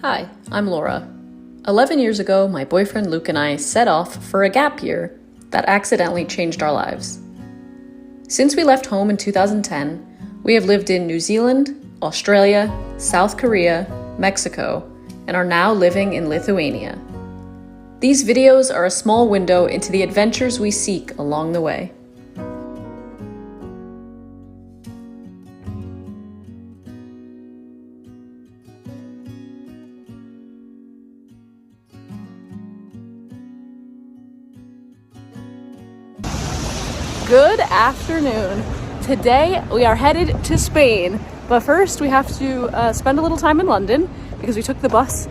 Hi, I'm Laura. 11 years ago, my boyfriend Luke and I set off for a gap year that accidentally changed our lives. Since we left home in 2010, we have lived in New Zealand, Australia, South Korea, Mexico, and are now living in Lithuania. These videos are a small window into the adventures we seek along the way. Good afternoon. Today we are headed to Spain, but first we have to spend a little time in London because we took the bus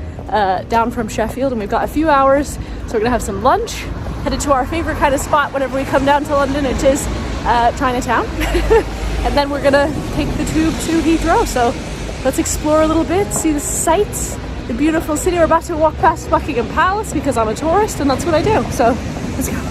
down from Sheffield and we've got a few hours, so we're gonna have some lunch, headed to our favorite kind of spot whenever we come down to London, which is Chinatown. And then we're gonna take the tube to Heathrow, so let's explore a little bit, see the sights, the beautiful city. We're about to walk past Buckingham Palace because I'm a tourist and that's what I do, so let's go.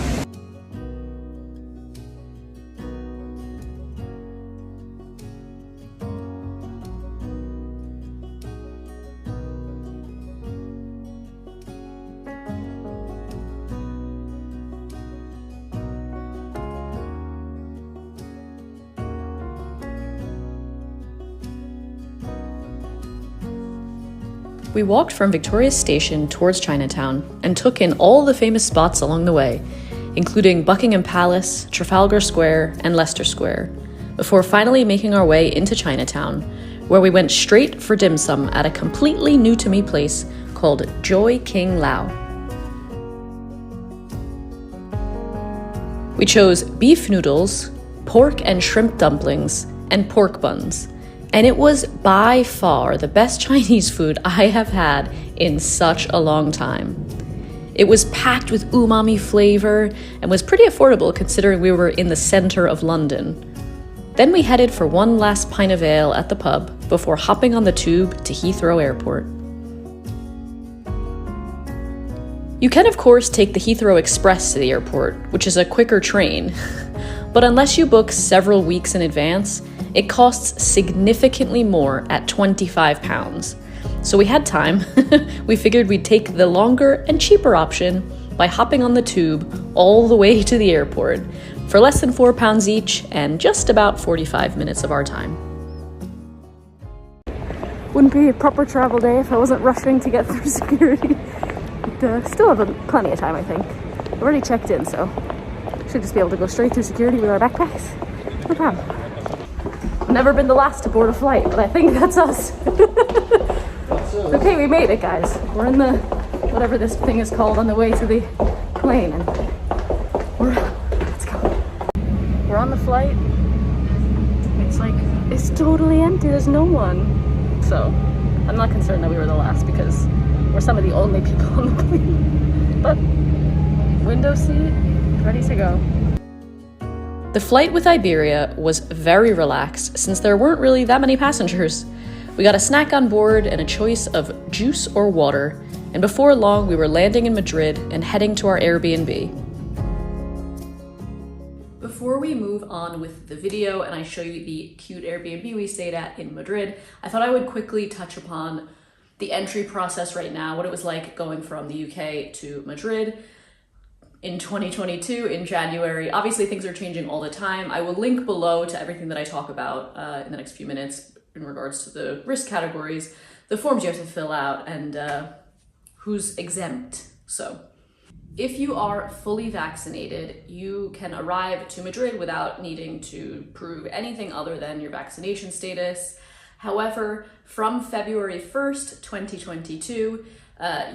We walked from Victoria Station towards Chinatown and took in all the famous spots along the way, including Buckingham Palace, Trafalgar Square, and Leicester Square, before finally making our way into Chinatown, where we went straight for dim sum at a completely new to me place called Joy King Lao. We chose beef noodles, pork and shrimp dumplings, and pork buns. And it was by far the best Chinese food I have had in such a long time. It was packed with umami flavor and was pretty affordable considering we were in the center of London. Then we headed for one last pint of ale at the pub before hopping on the tube to Heathrow Airport. You can of course take the Heathrow Express to the airport, which is a quicker train. But unless you book several weeks in advance, it costs significantly more at £25. So we had time. We figured we'd take the longer and cheaper option by hopping on the tube all the way to the airport for less than £4 each and just about 45 minutes of our time. Wouldn't be a proper travel day if I wasn't rushing to get through security. But still have plenty of time, I think. I've already checked in, so should just be able to go straight through security with our backpacks. No problem. Never been the last to board a flight, but I think that's us. Okay, we made it, guys. We're in the, whatever this thing is called, on the way to the plane, and let's go. We're on the flight. It's totally empty. There's no one. So I'm not concerned that we were the last because we're some of the only people on the plane. But window seat, ready to go. The flight with Iberia was very relaxed since there weren't really that many passengers. We got a snack on board and a choice of juice or water, and before long we were landing in Madrid and heading to our Airbnb. Before we move on with the video and I show you the cute Airbnb we stayed at in Madrid, I thought I would quickly touch upon the entry process right now, what it was like going from the UK to Madrid. In 2022, in January. Obviously things are changing all the time. I will link below to everything that I talk about in the next few minutes in regards to the risk categories, the forms you have to fill out, and who's exempt. So if you are fully vaccinated, you can arrive to Madrid without needing to prove anything other than your vaccination status. However, from February 1st, 2022,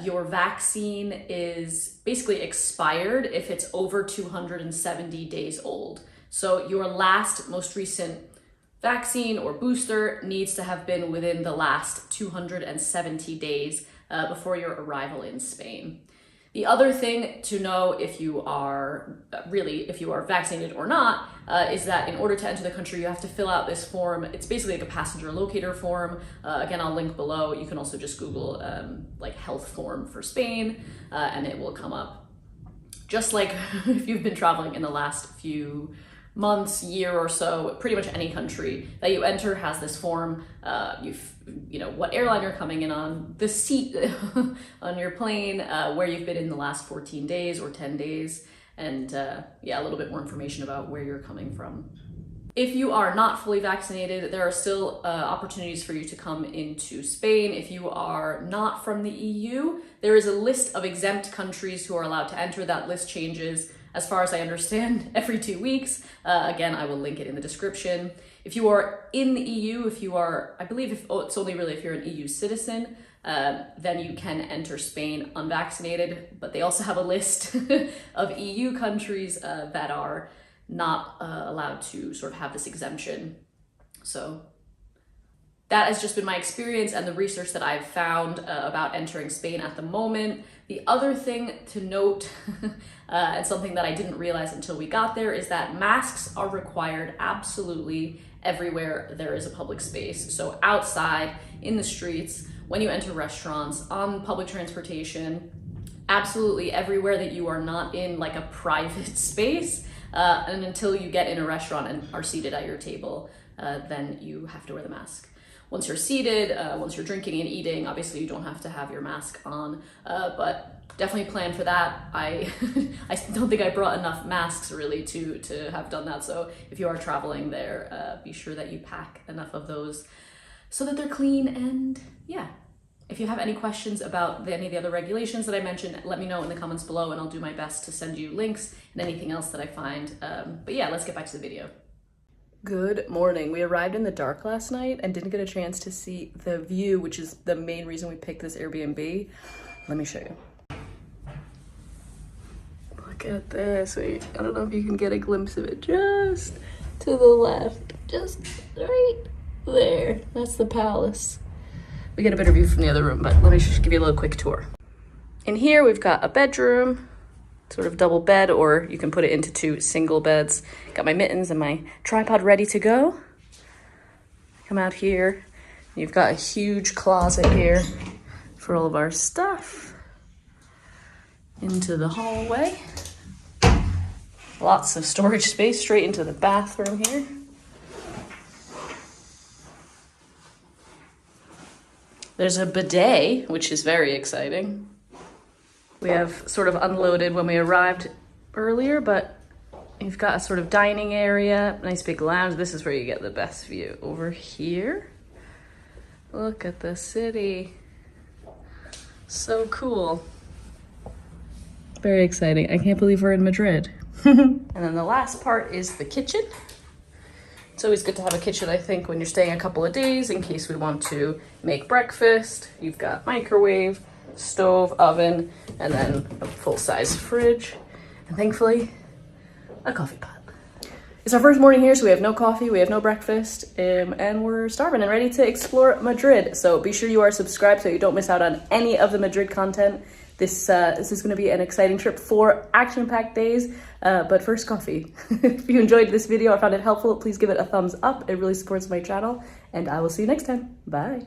your vaccine is basically expired if it's over 270 days old. So your most recent vaccine or booster needs to have been within the last 270 days before your arrival in Spain. The other thing to know if you are vaccinated or not is that in order to enter the country, you have to fill out this form. It's basically like a passenger locator form. Again, I'll link below. You can also just Google health form for Spain and it will come up. Just like if you've been traveling in the last few months, year or so, pretty much any country that you enter has this form. You know, what airline you're coming in on, the seat on your plane, where you've been in the last 14 days or 10 days, and yeah, a little bit more information about where you're coming from. If you are not fully vaccinated, there are still opportunities for you to come into Spain. If you are not from the EU, there is a list of exempt countries who are allowed to enter. That list changes, as far as I understand, every 2 weeks. Again, I will link it in the description. If you are in the EU, if you are, I believe it's only really if you're an EU citizen, then you can enter Spain unvaccinated. But they also have a list of EU countries that are not allowed to sort of have this exemption. So that has just been my experience and the research that I've found about entering Spain at the moment. The other thing to note, and something that I didn't realize until we got there, is that masks are required absolutely everywhere there is a public space. So outside, in the streets, when you enter restaurants, on public transportation, absolutely everywhere that you are not in like a private space. And until you get in a restaurant and are seated at your table, then you have to wear the mask. Once you're seated, once you're drinking and eating, obviously you don't have to have your mask on, but definitely plan for that. I don't think I brought enough masks really to have done that. So if you are traveling there, be sure that you pack enough of those so that they're clean. And yeah, if you have any questions about any of the other regulations that I mentioned, let me know in the comments below and I'll do my best to send you links and anything else that I find. But yeah, let's get back to the video. Good morning. We arrived in the dark last night and didn't get a chance to see the view, which is the main reason we picked this Airbnb. Let me show you. Look at this. Wait, I don't know if you can get a glimpse of it. Just to the left, just right there. That's the palace. We get a better view from the other room, but let me just give you a little quick tour. In here, we've got a bedroom, sort of double bed, or you can put it into 2 single beds. Got my mittens and my tripod ready to go. Come out here. You've got a huge closet here for all of our stuff. Into the hallway. Lots of storage space straight into the bathroom here. There's a bidet, which is very exciting. We have sort of unloaded when we arrived earlier, but you've got a sort of dining area, nice big lounge. This is where you get the best view. Over here, look at the city. So cool. Very exciting. I can't believe we're in Madrid. And then the last part is the kitchen. It's always good to have a kitchen, I think, when you're staying a couple of days in case we want to make breakfast. You've got microwave, stove, oven, and then a full-size fridge. And thankfully, a coffee pot. It's our first morning here, so we have no coffee, we have no breakfast, and we're starving and ready to explore Madrid. So be sure you are subscribed so you don't miss out on any of the Madrid content. This is going to be an exciting trip, 4 action-packed days, but first coffee. If you enjoyed this video or found it helpful, please give it a thumbs up. It really supports my channel, and I will see you next time. Bye.